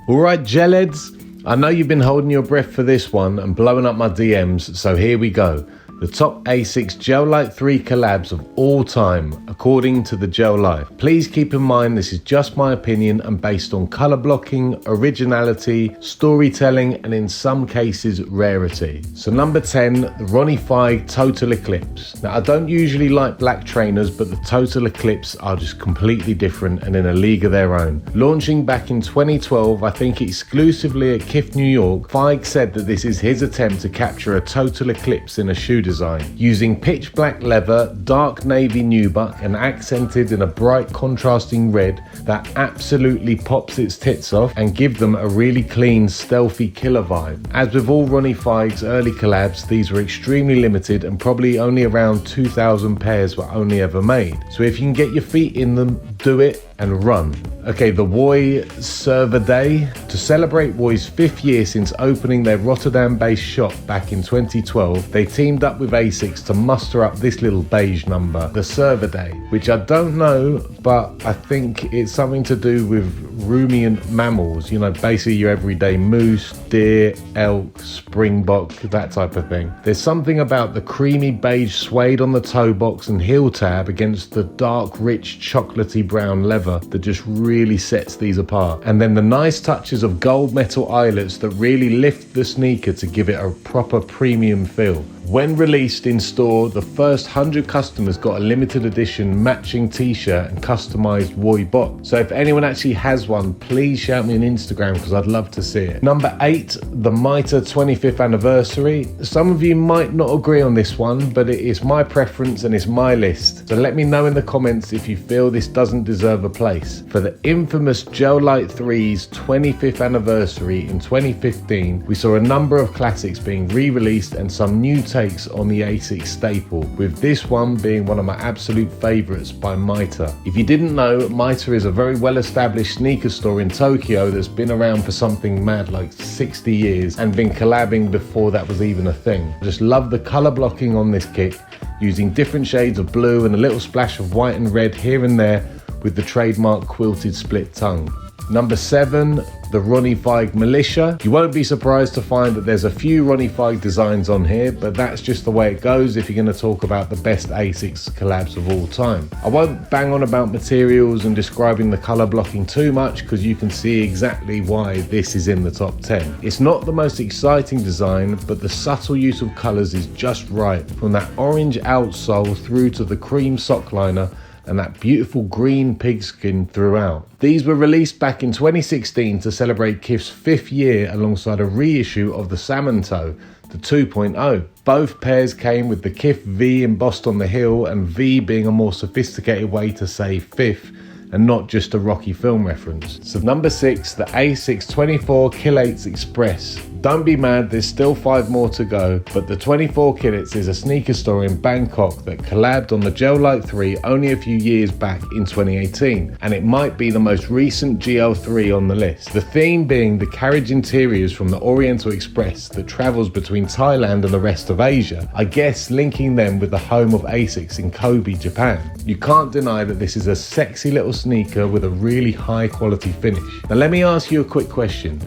Alright Gelheads, I know you've been holding your breath for this one and blowing up my DMs, so here we go. The top Asics Gel Lyte 3 collabs of all time, according to the Gel Lyfe. Please keep in mind this is just my opinion and based on colour blocking, originality, storytelling, and in some cases, rarity. So number 10, the Ronny Fight Total Eclipse. Now I don't usually like black trainers, but the Total Eclipse are just completely different and in a league of their own. Launching back in 2012, I think exclusively at Kiff, New York, Fight said that this is his attempt to capture a total eclipse in a shoe design, using pitch black leather, dark navy nubuck, and accented in a bright contrasting red that absolutely pops its tits off and give them a really clean, stealthy killer vibe. As with all Ronny Fight's early collabs, these were extremely limited and probably only around 2,000 pairs were only ever made. So if you can get your feet in them, do it and run. Okay, the Woy Server Day. To celebrate Woy's 5th year since opening their Rotterdam-based shop back in 2012, they teamed up with Asics to muster up this little beige number, the Server Day, which I don't know, but I think it's something to do with ruminant mammals, you know, basically your everyday moose, deer, elk, springbok, that type of thing. There's something about the creamy beige suede on the toe box and heel tab against the dark, rich, chocolatey brown leather that just really sets these apart. And then the nice touches of gold metal eyelets that really lift the sneaker to give it a proper premium feel. When released in store, the first 100 customers got a limited edition matching t-shirt and customized Woy box. So if anyone actually has one, please shout me on Instagram because I'd love to see it. Number 8, the Mitre 25th anniversary. Some of you might not agree on this one, but it is my preference and it's my list. So let me know in the comments if you feel this doesn't deserve a place. For the infamous Gel Lyte 3's 25th anniversary in 2015, we saw a number of classics being re-released and some new takes on the Asics staple, with this one being one of my absolute favourites by Mitre. If you didn't know, Mitre is a very well established sneaker store in Tokyo that's been around for something mad like 60 years and been collabing before that was even a thing. I just love the colour blocking on this kick, using different shades of blue and a little splash of white and red here and there with the trademark quilted split tongue. Number 7, the Ronny Fight Militia. You won't be surprised to find that there's a few Ronny Fight designs on here, but that's just the way it goes if you're going to talk about the best Asics collabs of all time. I won't bang on about materials and describing the colour blocking too much because you can see exactly why this is in the top 10. It's not the most exciting design, but the subtle use of colours is just right, from that orange outsole through to the cream sock liner and that beautiful green pigskin throughout. These were released back in 2016 to celebrate Kiff's 5th year alongside a reissue of the Salmon Toe, the 2.0. Both pairs came with the Kiff V embossed on the heel, and V being a more sophisticated way to say 5th and not just a Rocky film reference. So number 6, the Asics 24 Killets Express. Don't be mad, there's still 5 more to go, but the 24 Killets is a sneaker store in Bangkok that collabed on the Gel Lyte 3 only a few years back in 2018, and it might be the most recent GL3 on the list. The theme being the carriage interiors from the Oriental Express that travels between Thailand and the rest of Asia, I guess linking them with the home of Asics in Kobe, Japan. You can't deny that this is a sexy little sneaker with a really high quality finish. Now let me ask you a quick question.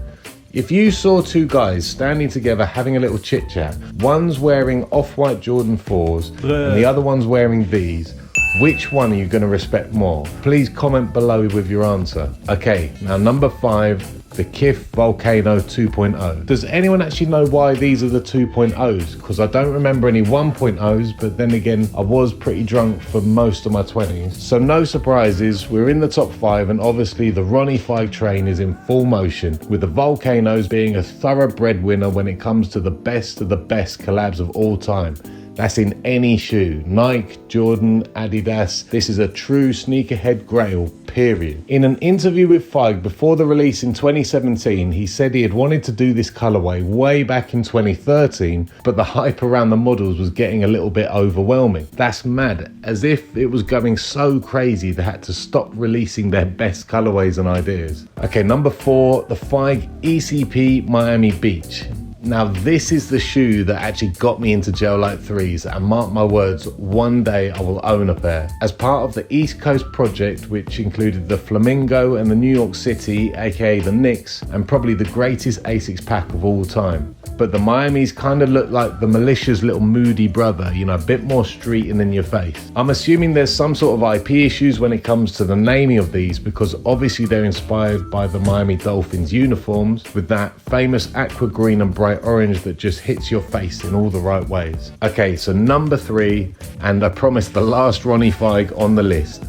If you saw 2 guys standing together having a little chit chat, one's wearing off-white Jordan 4s and the other one's wearing these, which one are you going to respect more? Please comment below with your answer. Okay, now number 5, the Kiff Volcano 2.0. Does anyone actually know why these are the 2.0s? Because I don't remember any 1.0s, but then again, I was pretty drunk for most of my 20s. So no surprises, we're in the top 5, and obviously the Ronny Fight train is in full motion, with the Volcanoes being a thoroughbred winner when it comes to the best of the best collabs of all time. That's in any shoe. Nike, Jordan, Adidas. This is a true sneakerhead grail, period. In an interview with Fight before the release in 2017, he said he had wanted to do this colorway way back in 2013, but the hype around the models was getting a little bit overwhelming. That's mad, as if it was going so crazy they had to stop releasing their best colorways and ideas. Okay, number 4, the Fight ECP Miami Beach. Now this is the shoe that actually got me into Gel Lyte 3s, and mark my words, one day I will own a pair. As part of the East Coast project, which included the Flamingo and the New York City, aka the Knicks, and probably the greatest Asics pack of all time. But the Miamis kind of look like the Militia's little moody brother, you know, a bit more street and in your face. I'm assuming there's some sort of IP issues when it comes to the naming of these, because obviously they're inspired by the Miami Dolphins uniforms with that famous aqua green and bright orange that just hits your face in all the right ways. Okay, so number 3, and I promise the last Ronny Fight on the list.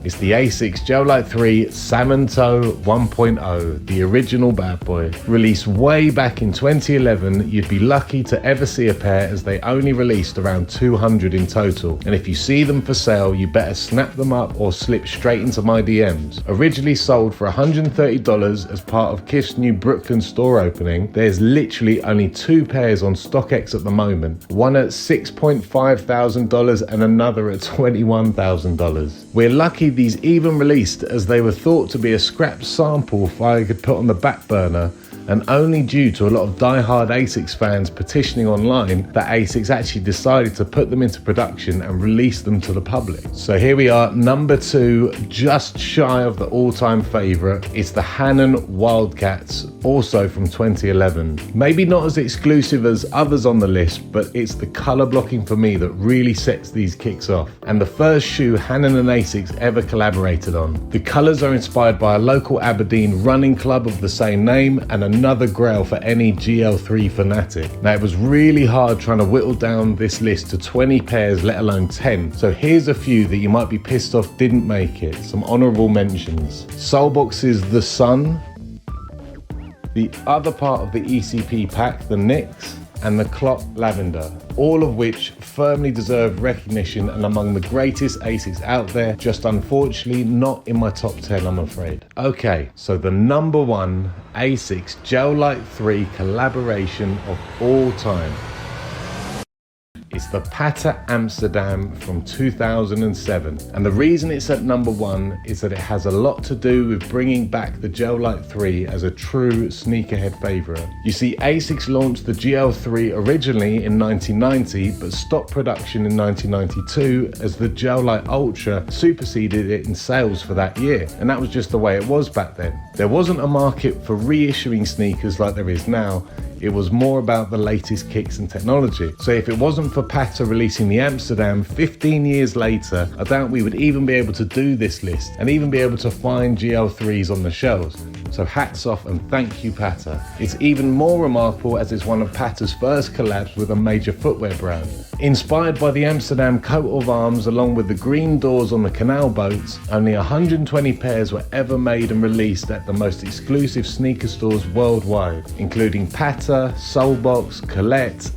It's the Asics Gel Lyte 3 Salmon Toe 1.0, the original bad boy. Released way back in 2011, you'd be lucky to ever see a pair, as they only released around 200 in total. And if you see them for sale, you better snap them up or slip straight into my DMs. Originally sold for $130 as part of Kiff's new Brooklyn store opening, there's literally only 2 pairs on StockX at the moment. One at $6.5 thousand and another at $21,000. We're lucky these even released, as they were thought to be a scrap sample I could put on the back burner, and only due to a lot of die-hard Asics fans petitioning online that Asics actually decided to put them into production and release them to the public. So here we are, number 2, just shy of the all-time favourite. It's the Hanon Wildcats, also from 2011. Maybe not as exclusive as others on the list, but it's the colour blocking for me that really sets these kicks off, and the first shoe Hanon and Asics ever collaborated on. The colours are inspired by a local Aberdeen running club of the same name, and another grail for any GL3 fanatic. Now, it was really hard trying to whittle down this list to 20 pairs, let alone 10. So here's a few that you might be pissed off didn't make it. Some honourable mentions. Soulbox's The Sun, the other part of the ECP pack, the Knicks, and the Clock Lavender, all of which firmly deserve recognition and among the greatest Asics out there, just unfortunately not in my top 10, I'm afraid. Okay, so the number 1 Asics Gel Lyte 3 collaboration of all time. It's the Patta Amsterdam from 2007, and the reason it's at number 1 is that it has a lot to do with bringing back the Gel Lyte 3 as a true sneakerhead favourite. You see, Asics launched the GL3 originally in 1990, but stopped production in 1992 as the Gel Lyte Ultra superseded it in sales for that year, and that was just the way it was back then. There wasn't a market for reissuing sneakers like there is now. It was more about the latest kicks and technology. So if it wasn't for Patta releasing the Amsterdam 15 years later, I doubt we would even be able to do this list and even be able to find GL3s on the shelves. So hats off and thank you, Patta. It's even more remarkable as it's one of Patta's first collabs with a major footwear brand. Inspired by the Amsterdam coat of arms along with the green doors on the canal boats, only 120 pairs were ever made and released at the most exclusive sneaker stores worldwide, including Patta, Soulbox, Killets,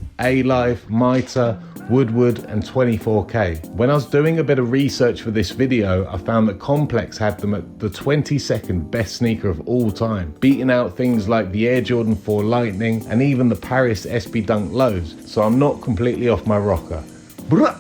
Life, Mitre, Woodward and 24K. When I was doing a bit of research for this video, I found that Complex had them at the 22nd best sneaker of all time, beating out things like the Air Jordan 4 Lightning and even the Paris SB Dunk Lows, so I'm not completely off my rocker. Bruh.